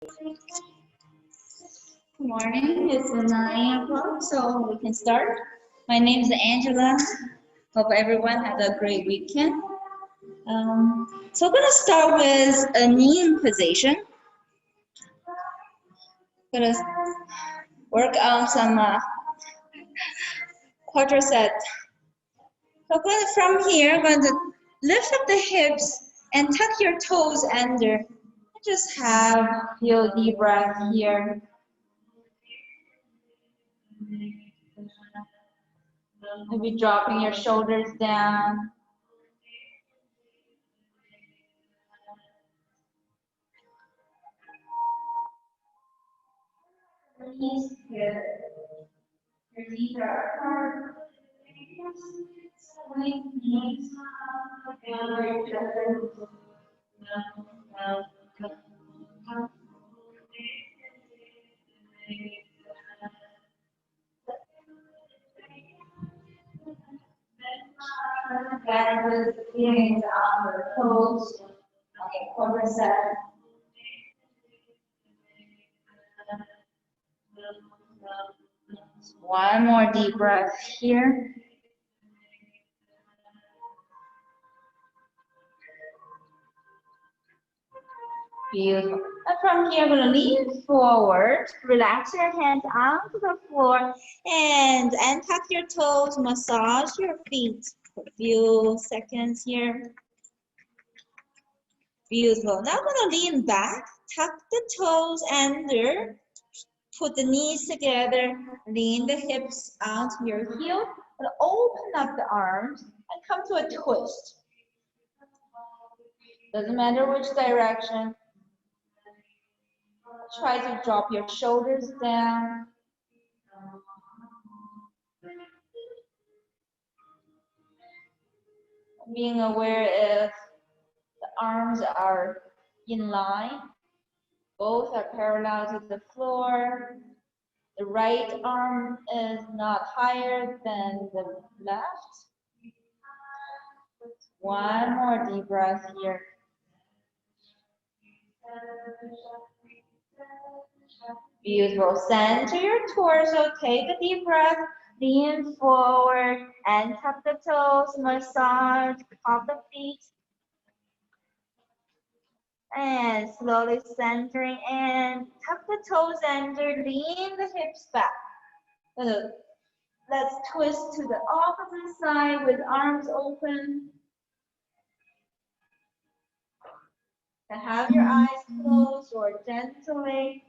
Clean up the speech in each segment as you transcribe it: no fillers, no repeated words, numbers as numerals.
Good morning. It's 9 o'clock, so we can start. My name is Angela. Hope everyone had a great weekend. So I'm gonna start with a knee position. Gonna work on some quadricep. So from here, I'm going to lift up the hips and tuck your toes under. Just feel deep breath here. Maybe dropping your shoulders down. Knees together. Your knees are apart. Swing knees. That was feelings on your toes. Okay, quadricep. One more deep breath here. Beautiful. And from here, I'm going to lean forward. Relax your hands onto the floor and tuck your toes. Massage your feet for a few seconds here. Beautiful. Now I'm going to lean back, tuck the toes under, put the knees together, lean the hips onto your heel, and open up the arms and come to a twist. Doesn't matter which direction. Try to drop your shoulders down. Being aware if the arms are in line. Both are parallel to the floor. The right arm is not higher than the left. One more deep breath here. Beautiful. Center your torso. Take a deep breath. Lean forward and tuck the toes. Massage of the feet. And slowly centering and tuck the toes under. Lean the hips back. Let's twist to the opposite side with arms open. And have your eyes closed or gently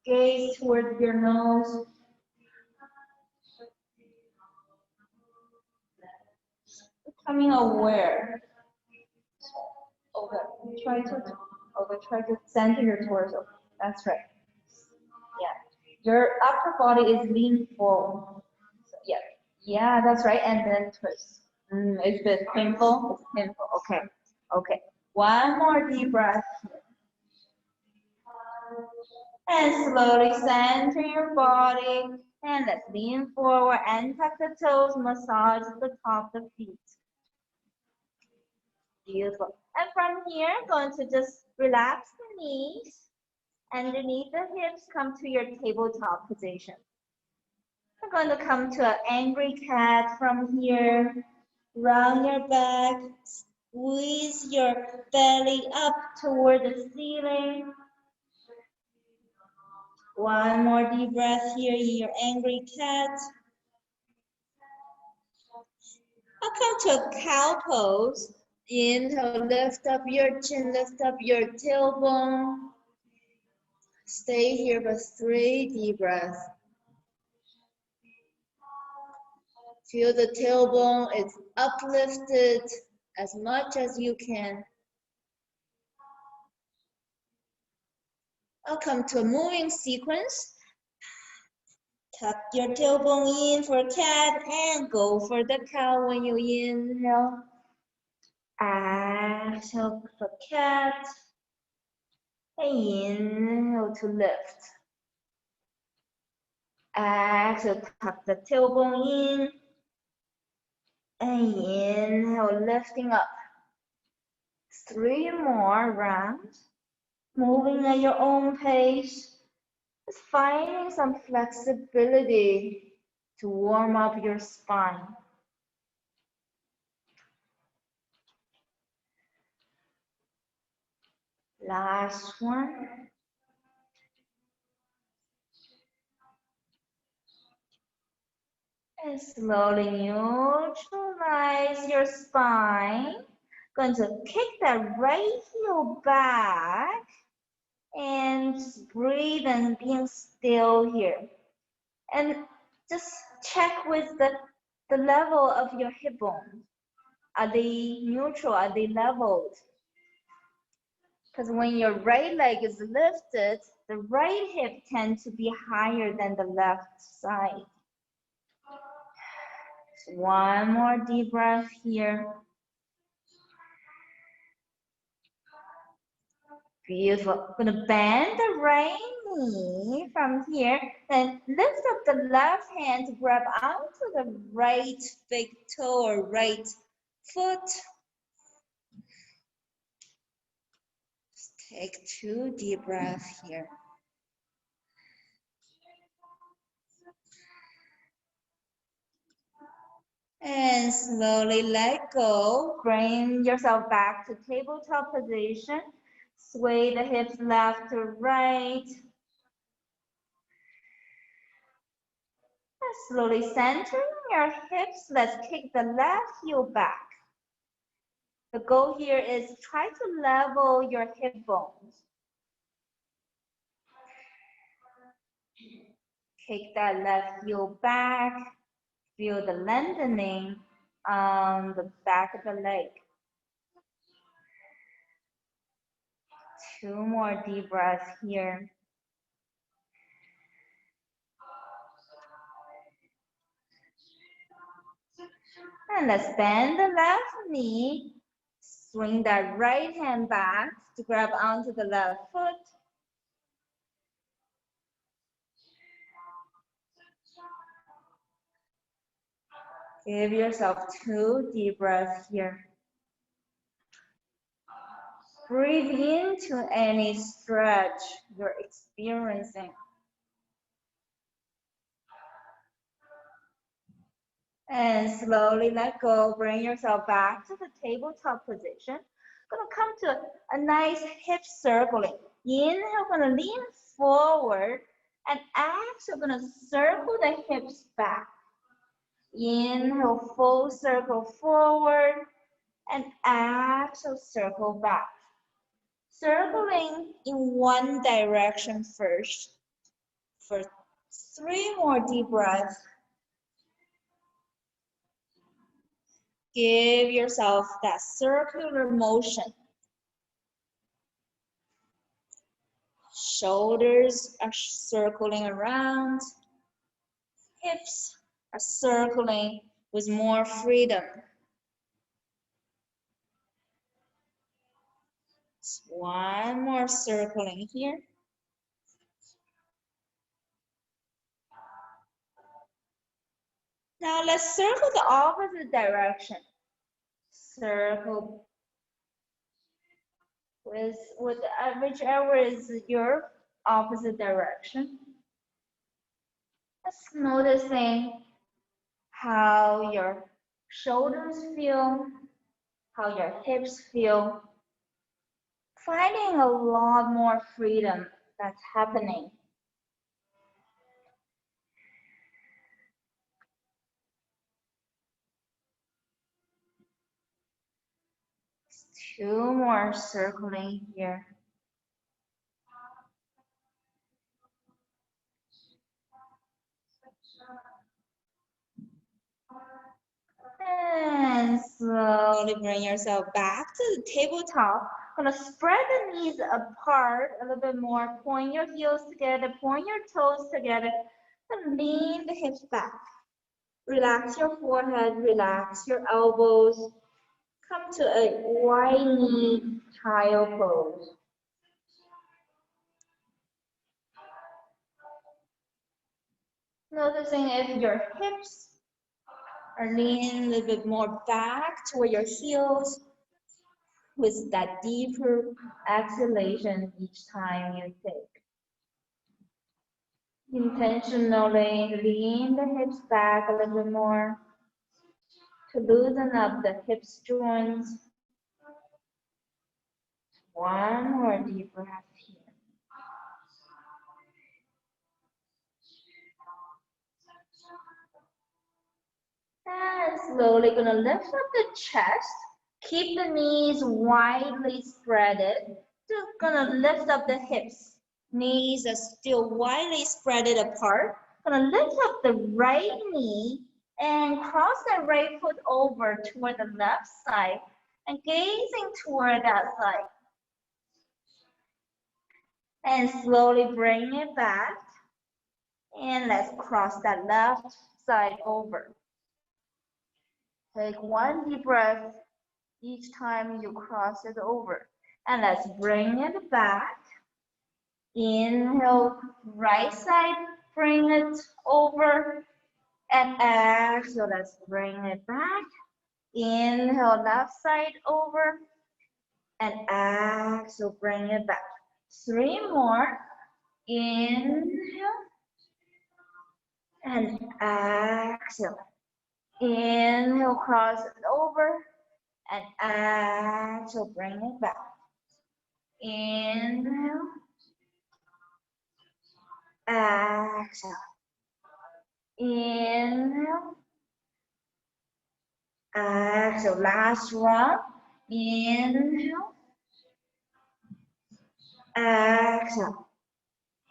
gaze toward your nose. Becoming aware. Try to center your torso. That's right. Yeah. Your upper body is leaning forward. So, yeah, that's right. And then twist. It's a bit painful. It's painful. Okay. One more deep breath. And slowly center your body. And let's lean forward and tuck the toes. Massage the top of the feet. Beautiful. And from here, going to just relax the knees. Underneath the hips, come to your tabletop position. We're going to come to an angry cat from here. Round your back. Squeeze your belly up toward the ceiling. One more deep breath here in your angry cat. I'll come to a cow pose. Inhale, lift up your chin, lift up your tailbone. Stay here for 3 deep breaths. Feel the tailbone is uplifted as much as you can. I'll come to a moving sequence. Tuck your tailbone in for cat and go for the cow when you inhale. Exhale for cat. And inhale to lift. Exhale, tuck the tailbone in. And inhale, lifting up. 3 more rounds. moving at your own pace, just finding some flexibility to warm up your spine. Last one. And slowly neutralize your spine. Going to kick that right heel back and just breathe and being still here. And just check with the level of your hip bones. Are they neutral? Are they leveled? Because when your right leg is lifted, the right hip tends to be higher than the left side. One more deep breath here. Beautiful. I'm gonna bend the right knee from here, then lift up the left hand to grab onto the right big toe or right foot. Just take 2 deep breaths here. And slowly let go. Bring yourself back to tabletop position. Sway the hips left to right. And slowly centering your hips, let's kick the left heel back. The goal here is try to level your hip bones. Kick that left heel back. Feel the lengthening on the back of the leg. 2 more deep breaths here. And let's bend the left knee. Swing that right hand back to grab onto the left foot. Give yourself 2 deep breaths here. Breathe into any stretch you're experiencing. And slowly let go. Bring yourself back to the tabletop position. Gonna come to a nice hip circling. Inhale, gonna lean forward. And exhale, gonna circle the hips back. Inhale, full circle forward. And exhale, circle back. Circling in one direction first. For 3 more deep breaths. Give yourself that circular motion. Shoulders are circling around. Hips are circling with more freedom. One more circling here. Now let's circle the opposite direction. Circle with whichever is your opposite direction. Just noticing how your shoulders feel, how your hips feel. Finding a lot more freedom that's happening. Two more circling here. And slowly bring yourself back to the tabletop. Gonna spread the knees apart a little bit more. Point your heels together, point your toes together, and lean the hips back. Relax your forehead, relax your elbows. Come to a wide knee child pose. Noticing if your hips are leaning a little bit more back toward your heels. with that deeper exhalation each time you take. Intentionally lean the hips back a little bit more to loosen up the hips joints. One more deep breath here. And slowly gonna lift up the chest. Keep the knees widely spreaded. Just gonna lift up the hips. Knees are still widely spreaded apart. Gonna lift up the right knee and cross the right foot over toward the left side and gazing toward that side. And slowly bring it back. And let's cross that left side over. Take one deep breath each time you cross it over. And let's bring it back. Inhale, right side, bring it over. And exhale, let's bring it back. Inhale, left side over. And exhale, bring it back. 3 more. Inhale. And exhale. Inhale, cross it over. And exhale, bring it back. Inhale. Exhale. Inhale. Exhale. Last one. Inhale. Exhale.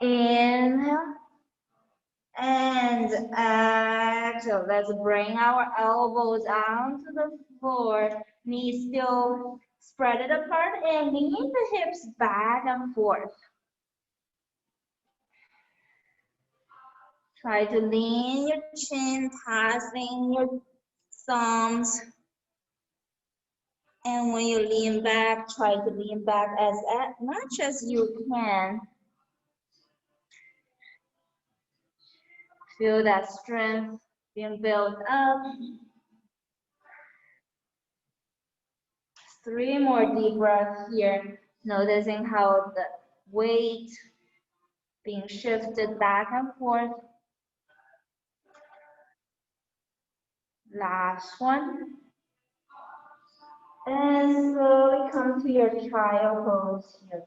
Inhale. And exhale. Let's bring our elbows onto the floor. Knees still spread it apart and lean the hips back and forth. Try to lean your chin, passing your thumbs. And when you lean back, try to lean back as much as you can. Feel that strength being built up. 3 more deep breaths here, noticing how the weight being shifted back and forth. Last one. And slowly come to your child pose here.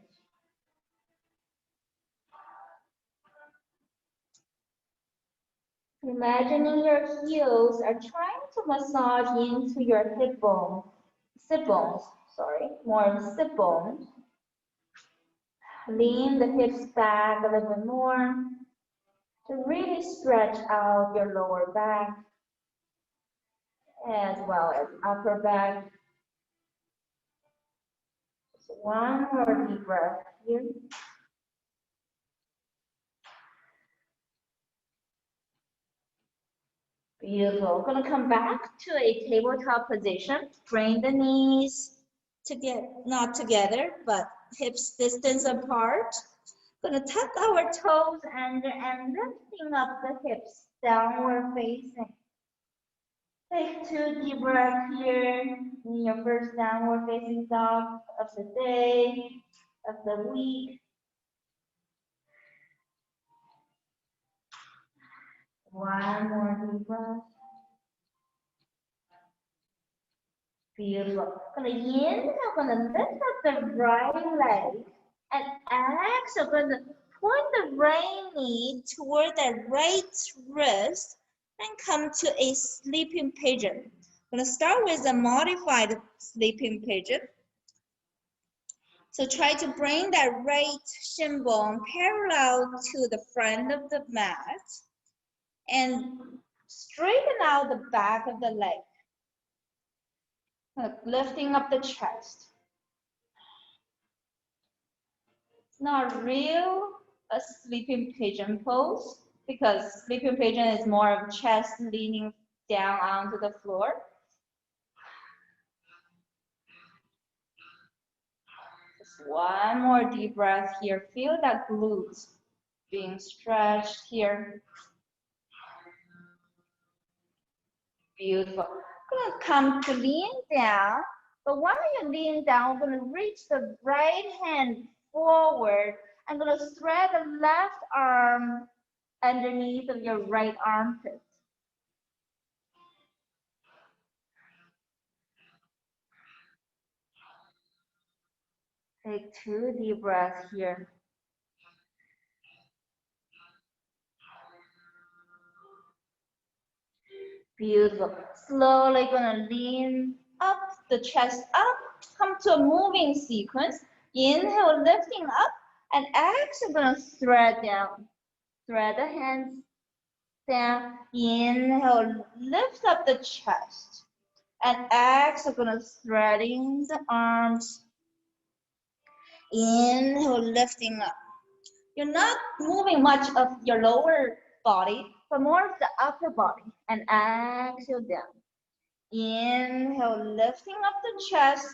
Imagining your heels are trying to massage into your hip bone, sit bones, more sit bones. Lean the hips back a little bit more to really stretch out your lower back as well as upper back. So one more deep breath here. Beautiful. We're gonna come back to a tabletop position. Bring the knees not together, but hips distance apart. Gonna tuck our toes under and lifting up the hips, downward facing. Take 2 deep breaths here in your first downward facing dog of the day, of the week. One more deep breath. Beautiful. Gonna inhale, gonna lift up the right leg and exhale, gonna point the right knee toward the right wrist and come to a sleeping pigeon. I'm gonna start with a modified sleeping pigeon. So try to bring that right shin bone parallel to the front of the mat and straighten out the back of the leg. Lifting up the chest. It's not real a sleeping pigeon pose because sleeping pigeon is more of chest leaning down onto the floor. Just one more deep breath here. Feel that glutes being stretched here. Beautiful. Gonna come to lean down But while you lean down, we're going to reach the right hand forward. I'm going to thread the left arm underneath of your right armpit. Take 2 deep breaths here. Beautiful. Slowly gonna lean up, the chest up, come to a moving sequence. Inhale, lifting up, and exhale, gonna thread down. Thread the hands down. Inhale, lift up the chest. And exhale, gonna threading the arms. Inhale, lifting up. You're not moving much of your lower body, but more of the upper body. And exhale down. Inhale, lifting up the chest.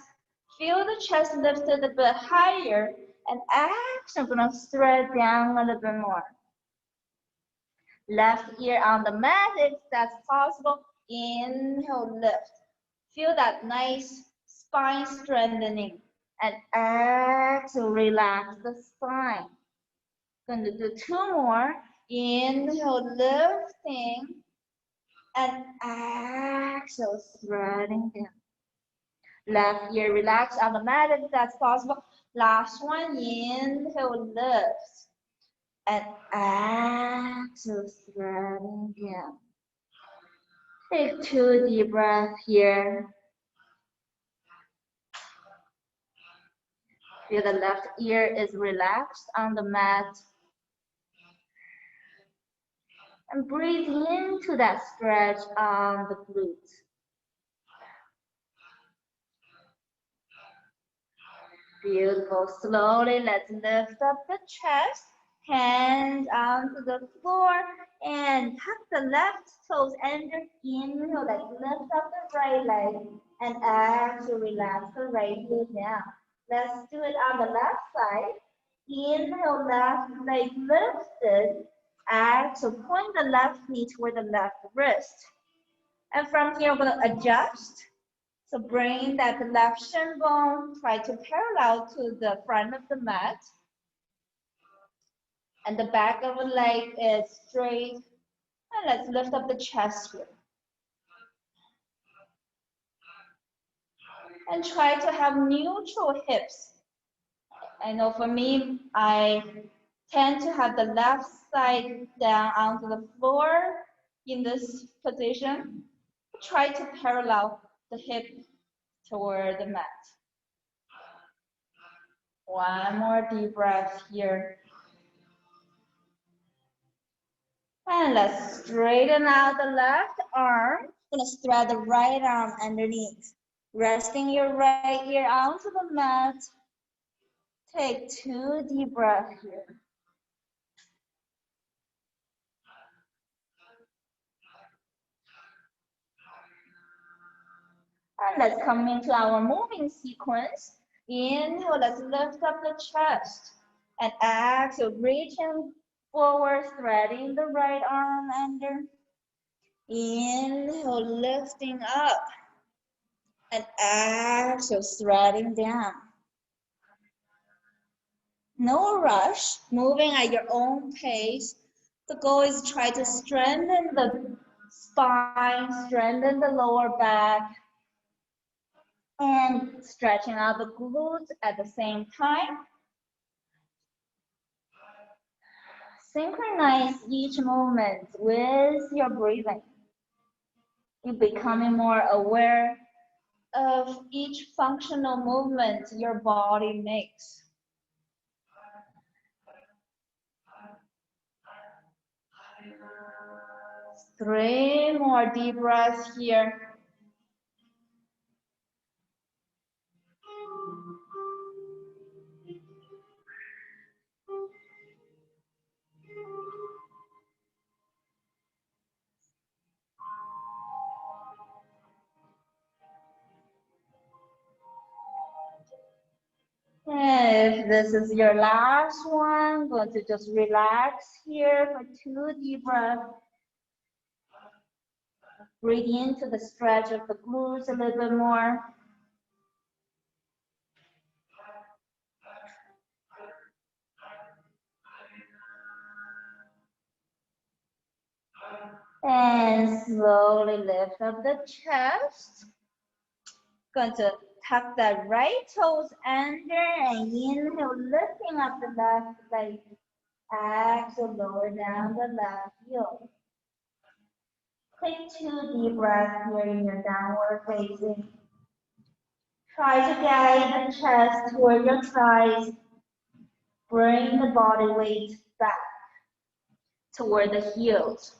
Feel the chest lifted a bit higher. And exhale, gonna thread down a little bit more. Left ear on the mat if that's possible. Inhale, lift. Feel that nice spine strengthening. And exhale, relax the spine. Gonna do 2 more. Inhale, lifting. And exhale, threading down. Left ear relax on the mat if that's possible. Last one, inhale, lift. And exhale, threading down. Take 2 deep breaths here. Feel the left ear is relaxed on the mat. And breathe into that stretch on the glutes. Beautiful. Slowly, let's lift up the chest. Hands onto the floor and tuck the left toes under. Inhale, let's lift up the right leg and exhale, relax the right heel down. Let's do it on the left side. Inhale, left leg lifted. Exhale, point the left knee toward the left wrist. And from here, we're going to adjust. So bring that left shin bone, try to parallel to the front of the mat. And the back of the leg is straight. And let's lift up the chest here. And try to have neutral hips. I know for me, I tend to have the left side down onto the floor in this position. Try to parallel the hip toward the mat. One more deep breath here. And let's straighten out the left arm. Gonna thread the right arm underneath. Resting your right ear onto the mat. Take 2 deep breaths here. And let's come into our moving sequence. Inhale, let's lift up the chest. And exhale, reaching forward, threading the right arm under. Inhale, lifting up. And exhale, threading down. No rush, moving at your own pace. The goal is to try to strengthen the spine, strengthen the lower back, and stretching out the glutes at the same time. Synchronize each movement with your breathing. You're becoming more aware of each functional movement your body makes. 3 more deep breaths here. If this is your last one, going to just relax here for 2 deep breaths. Breathe into the stretch of the glutes a little bit more. slowly lift up the chest. Going to tuck the right toes under and inhale, lifting up the left leg. Exhale, lower down the left heel. Take 2 deep breaths here in your downward facing. Try to guide the chest toward your thighs. Bring the body weight back toward the heels.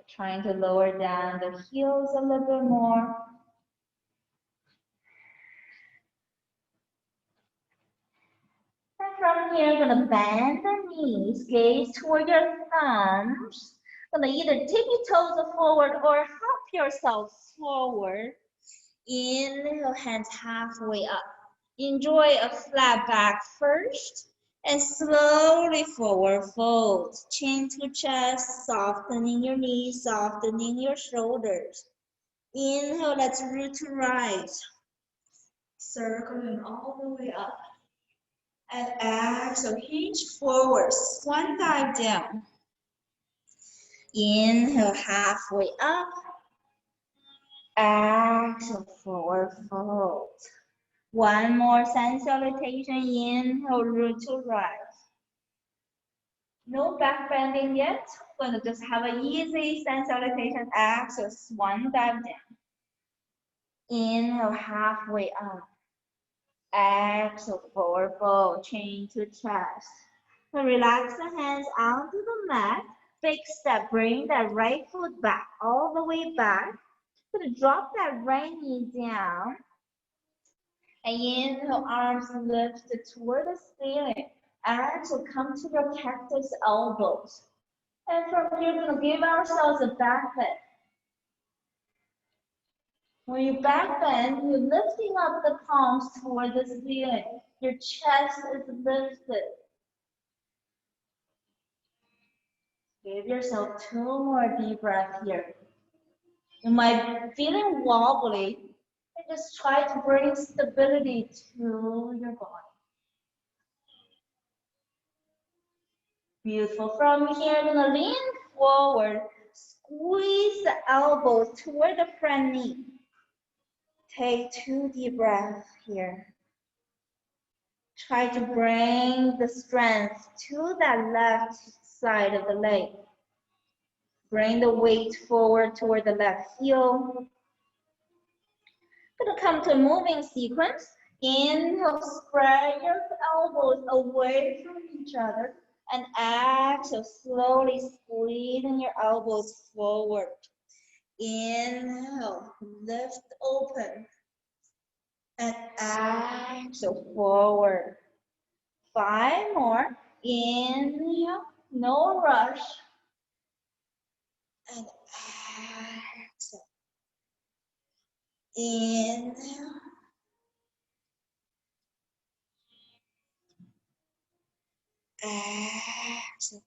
Trying to lower down the heels a little bit more. And from here, you're gonna bend the knees, gaze toward your thumbs. Gonna either tippy toes forward or hop yourself forward. Inhale, hands halfway up. Enjoy a flat back first. And slowly forward fold. Chin to chest, softening your knees, softening your shoulders. Inhale, let's root to rise. Circling all the way up. And exhale, hinge forward, swan dive down. Inhale, halfway up. Exhale, forward fold. One more sun salutation. Inhale, root to rise. No back bending yet. We're going to just have an easy sun salutation. Exhale, swan dive down. Inhale, halfway up. Exhale, forward fold, chin to chest. So relax the hands onto the mat. Big step, bring that right foot back, all the way back. Gonna drop that right knee down. And inhale, arms lifted toward the ceiling. Exhale, come to your cactus elbows. And from here, we're gonna give ourselves a back bend. When you back bend, you're lifting up the palms toward the ceiling. Your chest is lifted. Give yourself 2 more deep breaths here. You might be feeling wobbly, and just try to bring stability to your body. Beautiful. From here, you're gonna lean forward, squeeze the elbows toward the front knee. Take 2 deep breaths here. Try to bring the strength to that left side of the leg. Bring the weight forward toward the left heel. Gonna come to a moving sequence. Inhale, spread your elbows away from each other. And exhale, slowly squeezing your elbows forward. Inhale, lift open. And exhale, forward. 5 more. Inhale, no rush. And exhale. Inhale. Exhale.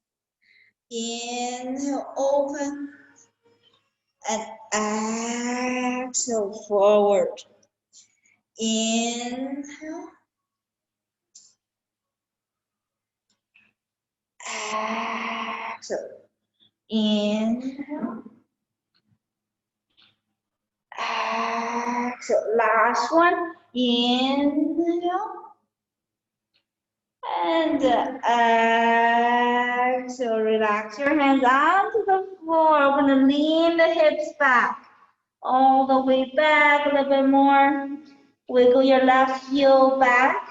Inhale, open. And exhale, forward. Inhale. Exhale. Inhale. Exhale. Last one. Inhale. And exhale. Relax your hands onto the floor. We're going to lean the hips back. All the way back a little bit more. Wiggle your left heel back.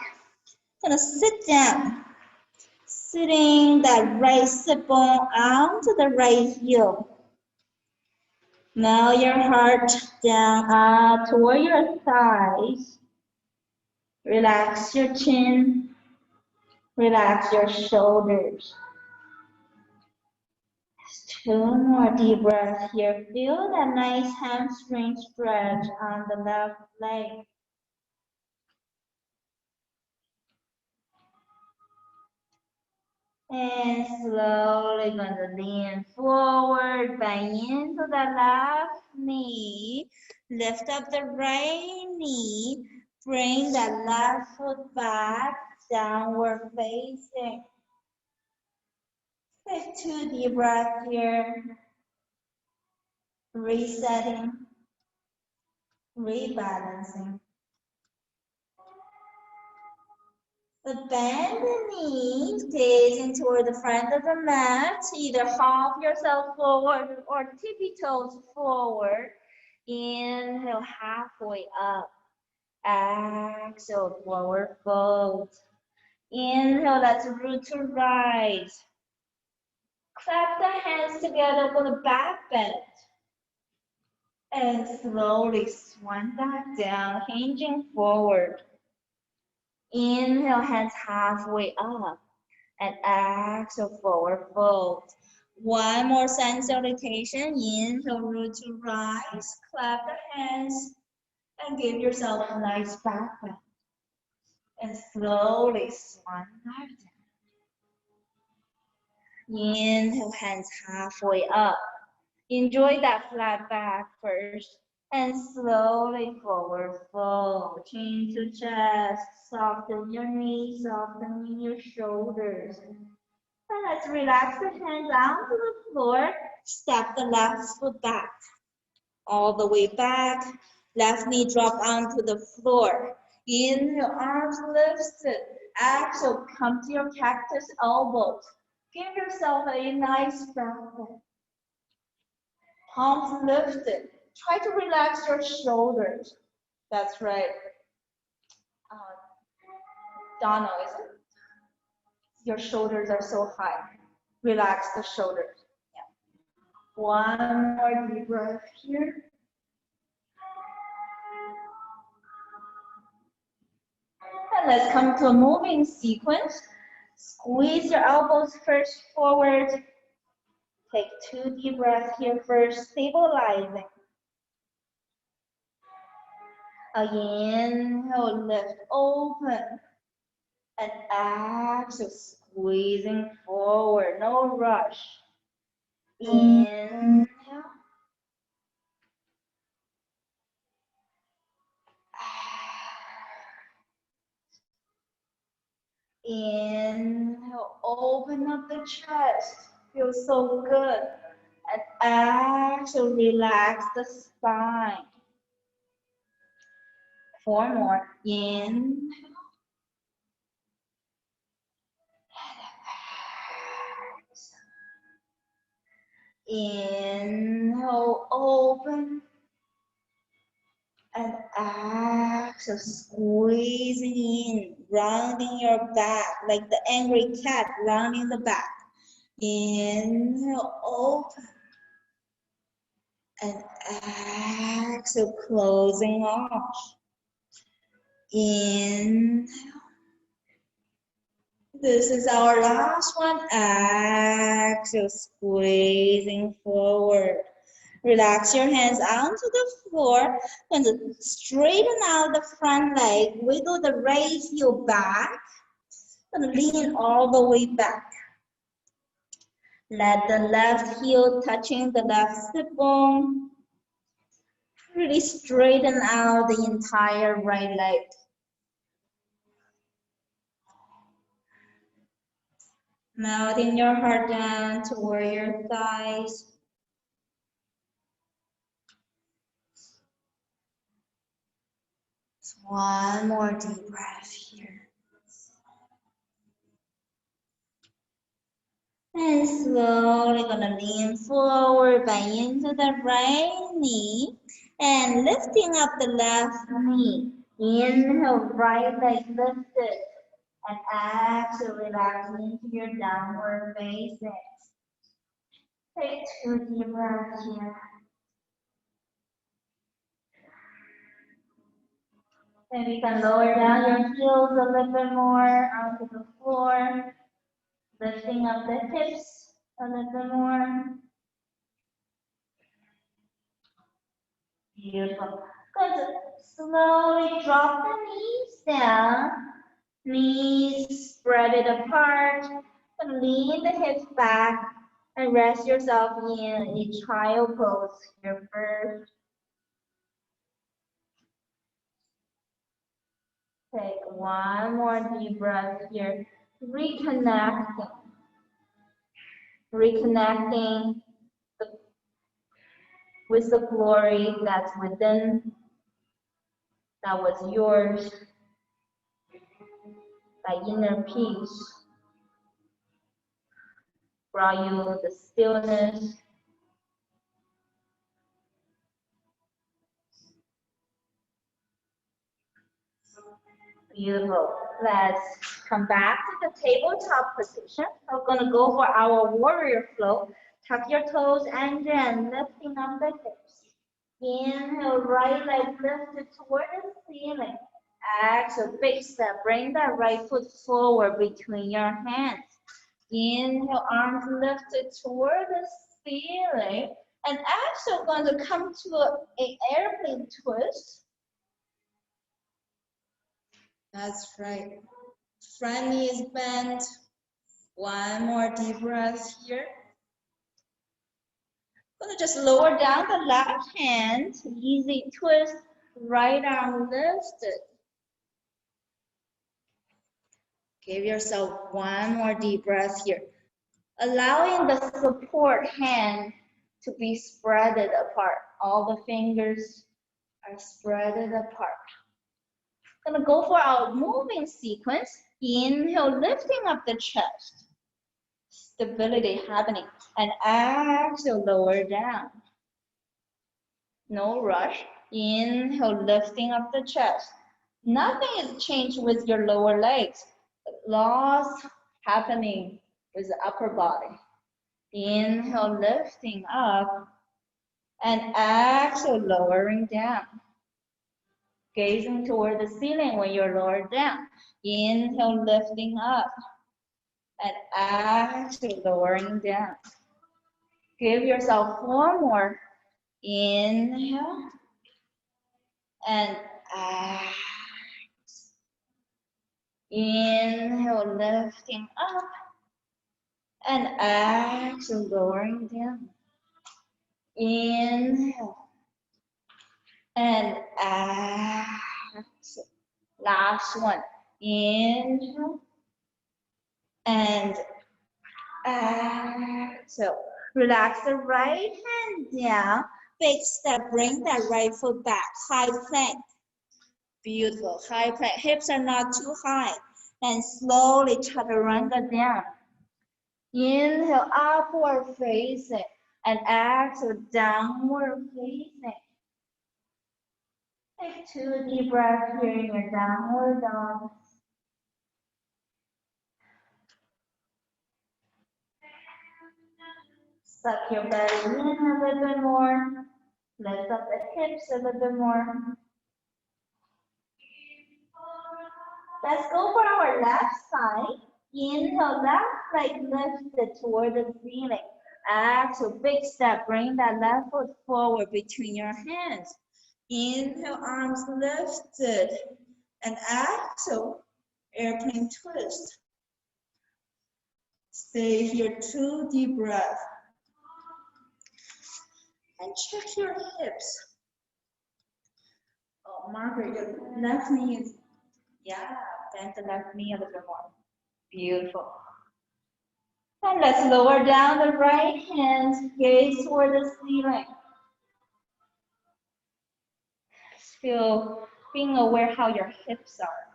Gonna sit down. Sitting that right sit bone onto the right heel. Now your heart down toward your thighs. Relax your chin. Relax your shoulders. 2 more deep breaths here. Feel that nice hamstring stretch on the left leg. And slowly gonna lean forward, bend into the left knee. Lift up the right knee. Bring that left foot back, downward facing. Take 2 deep breaths here. Resetting, rebalancing. Bend the knees, gazing toward the front of the mat. Either hop yourself forward or tippy toes forward. Inhale, halfway up. Exhale, forward fold. Inhale, let's root to rise. Clap the hands together for the back bend. And slowly swan back down, hinging forward. Inhale, hands halfway up. And exhale, forward fold. One more side salutation. Inhale, root to rise. Clap the hands and give yourself a nice back bend. And slowly swan back down. Inhale, hands halfway up. Enjoy that flat back first. And slowly forward fold. Chin to chest. Soften your knees, soften your shoulders. And let's relax the hands down to the floor. Step the left foot back. All the way back. Left knee drop onto the floor. Inhale, arms lifted. Exhale, come to your cactus elbows. Give yourself a nice back bend. Palms lifted. Try to relax your shoulders. That's right. Donna, is it? Your shoulders are so high. Relax the shoulders. Yeah. One more deep breath here. And let's come to a moving sequence. Squeeze your elbows first forward. Take 2 deep breaths here first, stabilizing. Inhale, lift open. And exhale, squeezing forward, no rush. Inhale. Inhale, open up the chest. Feels so good. And exhale, relax the spine. 4 more. Inhale. Inhale, open. And exhale, squeezing in, rounding your back like the angry cat rounding the back. Inhale, open. And exhale, closing off. Inhale. This is our last one. Exhale, squeezing forward. Relax your hands onto the floor and straighten out the front leg. Wiggle the right heel back and lean all the way back. Let the left heel touching the left hip bone. Really straighten out the entire right leg. Melting your heart down toward your thighs. One more deep breath here. And slowly gonna lean forward, bend into the right knee and lifting up the left knee. Inhale, right leg lifted. And exhale, relaxing into your downward facing. Take 2 deep breaths here. And you can lower down your heels a little bit more onto the floor. Lifting up the hips a little bit more. Beautiful. Good. Slowly drop the knees down. Knees spread it apart. And lean the hips back. And rest yourself in a child pose here first. Take one more deep breath here. Reconnecting. reconnecting with the glory that's within, that was yours, that inner peace brought you the stillness. Beautiful. Let's come back to the tabletop position. We're going to go for our warrior flow. Tuck your toes and then lifting up the hips. Inhale, right leg lifted toward the ceiling. Exhale, big step. Bring that right foot forward between your hands. Inhale, arms lifted toward the ceiling. And exhale, going to come to an airplane twist. That's right. Front knee is bent. One more deep breath here. Gonna just lower down the left hand. Easy twist. Right arm lifted. Give yourself one more deep breath here. Allowing the support hand to be spreaded apart. All the fingers are spreaded apart. Gonna go for our moving sequence. Inhale, lifting up the chest. Stability happening. And exhale, lower down. No rush. Inhale, lifting up the chest. Nothing is changed with your lower legs. Loss happening with the upper body. Inhale, lifting up. And exhale, lowering down. Gazing toward the ceiling when you're lowered down. Inhale, lifting up. And exhale, lowering down. Give yourself one more. Inhale. And exhale. Inhale, lifting up. And exhale, lowering down. Inhale. And exhale. Last one. Inhale. And exhale. Relax the right hand down. Big step. Bring that right foot back. High plank. Beautiful. High plank. Hips are not too high. And slowly chaturanga down. Inhale, upward facing. And exhale, downward facing. Take 2 deep breaths here in your downward dog. Suck your belly in a little bit more. Lift up the hips a little bit more. Let's go for our left side. Inhale, left leg lifted toward the ceiling. Exhale, big step. Bring that left foot forward between your hands. Inhale, arms lifted. And exhale, airplane twist. Stay here, 2 deep breaths. And check your hips. Oh, Margaret, your left knee is, bend the left knee a little bit more. Beautiful. And let's lower down the right hand, gaze toward the ceiling. Feel, being aware how your hips are.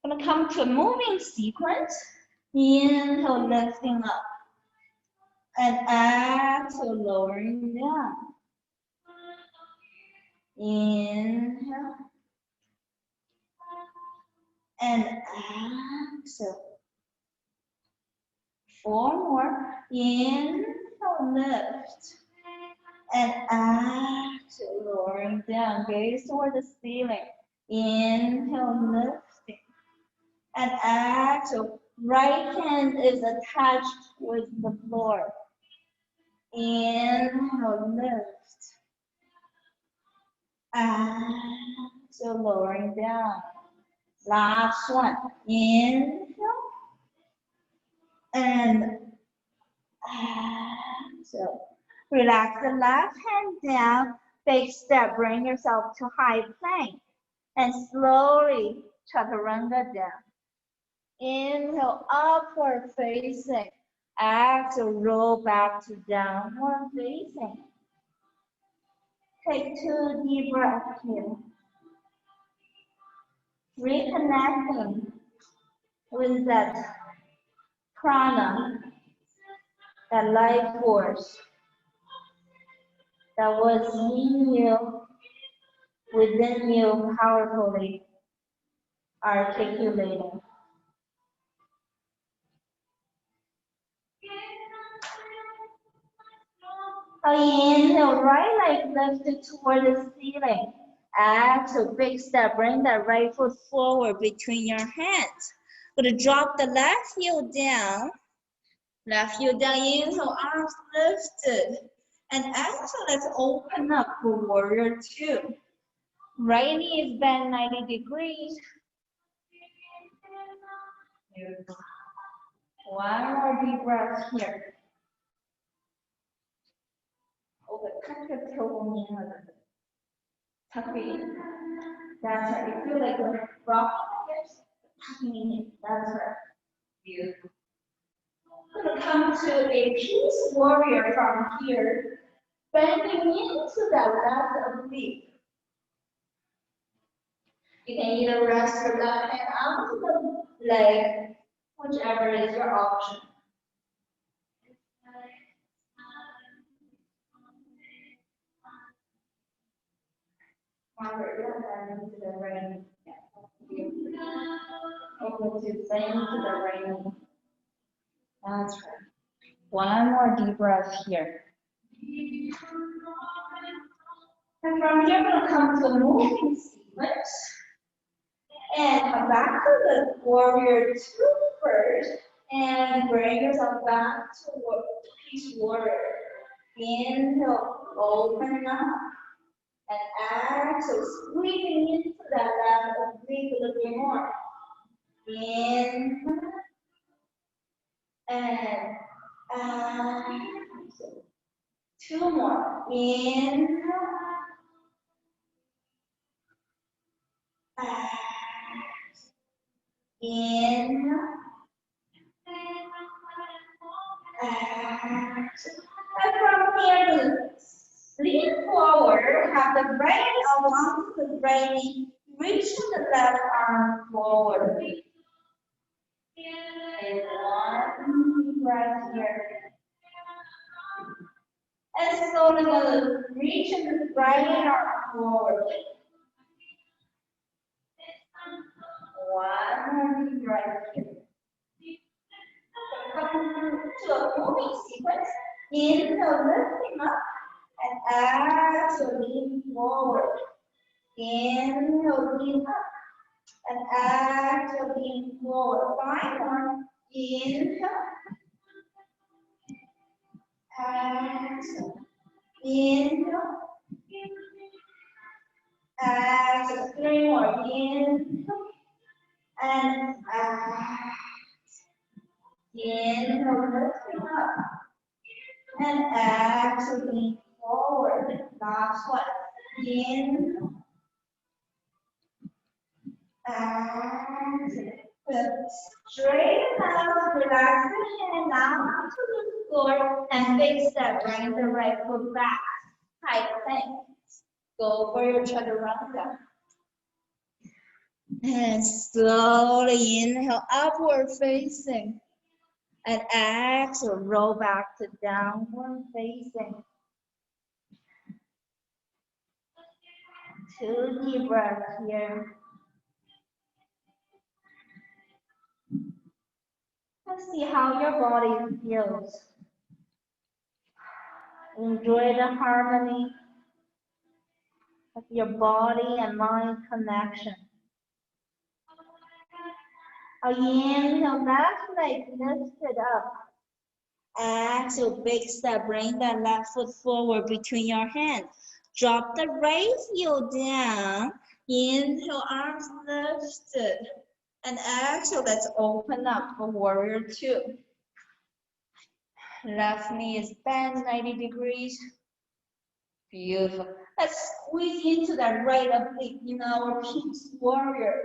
Gonna come to a moving sequence. Inhale, lifting up. And exhale, lowering down. Inhale. And exhale. 4 more. Inhale, lift. And exhale, lowering down. Gaze toward the ceiling. Inhale, lifting. And exhale. Right hand is attached with the floor. Inhale, lift. Exhale, lowering down. Last one. Inhale. And exhale. Relax the left hand down. Big step. Bring yourself to high plank. And slowly chaturanga down. Inhale, upward facing. Exhale, roll back to downward facing. Take 2 deep breaths here. Reconnecting with that prana, that life force that was in you, within you, powerfully articulating. Inhale, right leg lifted toward the ceiling. Exhale, big step, bring that right foot forward between your hands. Gonna drop the left heel down. Left heel down, inhale, arms lifted. And exhale, let's open up for warrior two. Right knee is bent 90 degrees. Beautiful. One more deep breath here. Over, tuck your tailbone in a little bit. Tuck it in. That's right. You feel like you're rocking the hips, tucking it in. That's right. Beautiful. We're going to come to a peace warrior from here, bending into that left oblique. You can either rest your left hand onto the leg, whichever is your option. Margaret, your hand into the right knee. Open to bend to the right knee. That's right. One more deep breath here. And from here, we'll come to a moving sequence. And come back to the warrior two first. And bring yourself back to peace warrior. Inhale, open up. And exhale, squeezing into that left oblique a little bit more. Inhale. And exhale. Two more. Inhale. Inhale. And from here, lean forward, have the right arm onto the right knee, reach the left arm forward. And one breath here. And slowly gonna reach the right arm forward. One more breath here. Come to a moving sequence. Inhale, lifting up. And exhale, lean forward. Inhale, lean up. And exhale, lean forward. 5 more. Inhale. Exhale. Inhale. Exhale. 3 more. Inhale. And exhale. Inhale, lifting up. And exhale, lean forward. Last one. Inhale. Exhale. Straighten out, relax the hand down onto the floor, and big step, bring the right foot back. Tight plank. Go for your chaturanga. And slowly inhale, upward facing. And exhale, roll back to downward facing. 2 deep breaths here. Let's see how your body feels. Enjoy the harmony of your body and mind connection. Inhale, left leg lifted up. Exhale, big step, bring that left foot forward between your hands. Drop the right heel down. Inhale, arms lifted. And exhale, let's open up for warrior two. Left knee is bent 90 degrees. Beautiful. Let's squeeze into that right oblique in our peace warrior.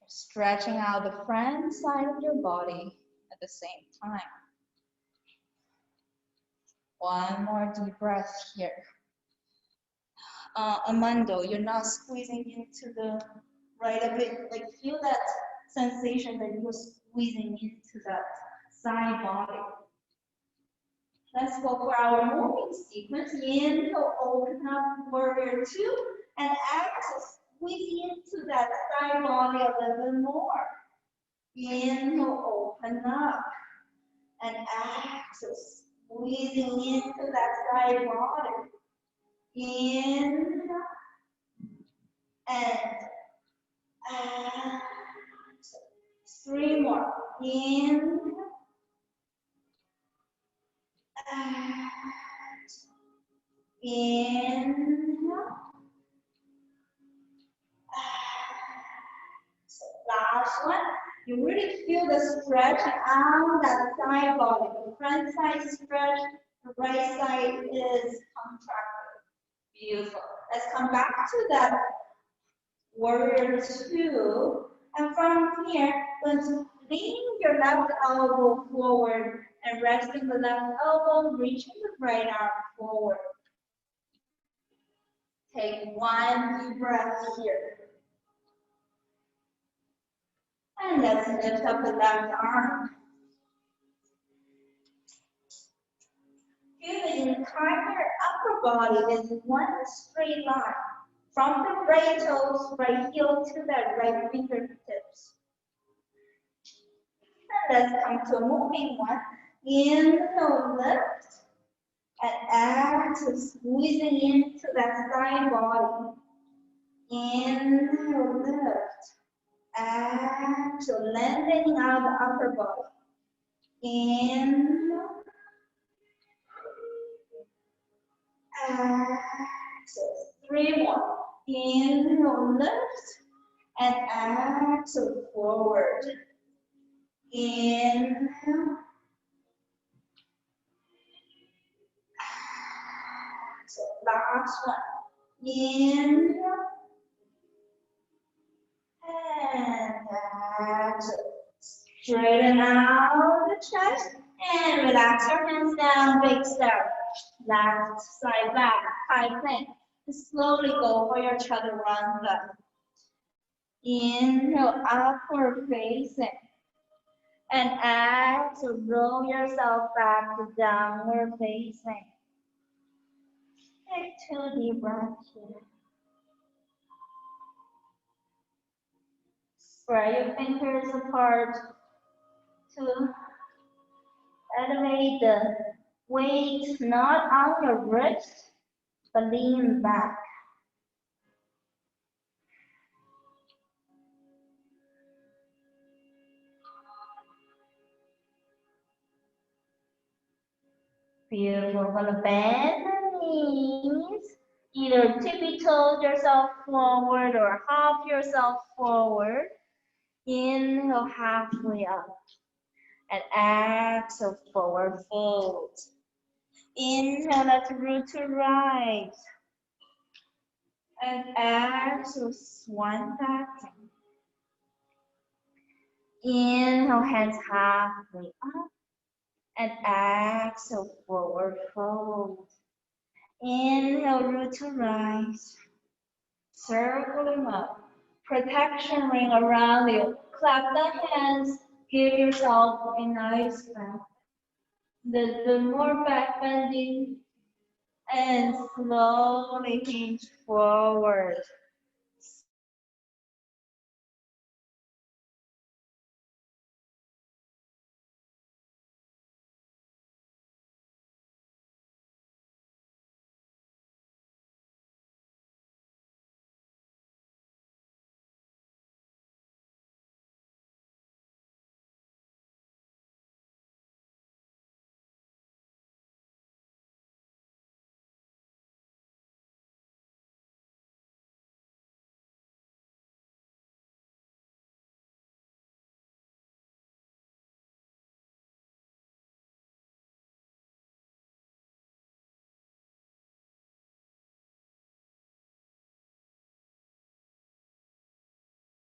Stretching out the front side of your body at the same time. One more deep breath here. Amando, you're not squeezing into the right a bit. Like feel that sensation that you're squeezing into that side body. Let's go for our moving sequence. Inhale, open up, warrior two, and exhale, squeeze into that side body a little bit more. Inhale, open up, and exhale, squeezing into that side body. Inhale, and exhale. Three more. Inhale, exhale. Inhale. So last one. You really feel the stretch out that side body. The front side stretch, the right side is contracted. Beautiful. Let's come back to that warrior two. And from here, going to lean your left elbow forward and resting the left elbow, reaching the right arm forward. Take one deep breath here. And let's lift up the left arm. Feel the entire upper body is one straight line. From the right toes, right heel to the right fingertips. And let's come to a moving one. Inhale, lift. And exhale, squeezing into that side body. Inhale, lift. Exhale, lengthening out the upper body. Inhale. Exhale. Three more. Inhale, lift. And exhale, forward. Inhale. Exhale. Last one. Inhale. And exhale. Straighten out the chest and relax your hands down, big step. Left side back, high plank. Slowly go for your chaturanga. Inhale, upward facing. And exhale, roll yourself back to downward facing. Take 2 deep breaths here. Spread your fingers apart to elevate the weight not on your wrist, but lean back. Beautiful. Gonna bend the knees. Either tippy-toe yourself forward or hop yourself forward. Inhale, halfway up. And exhale, forward fold. Inhale, let's root to right. And exhale, swan back. Inhale, hands halfway up. And exhale, forward fold. Inhale, root to rise. Circling up. Protection ring around you. Clap the hands. Give yourself a nice back. The more back bending. And slowly hinge forward.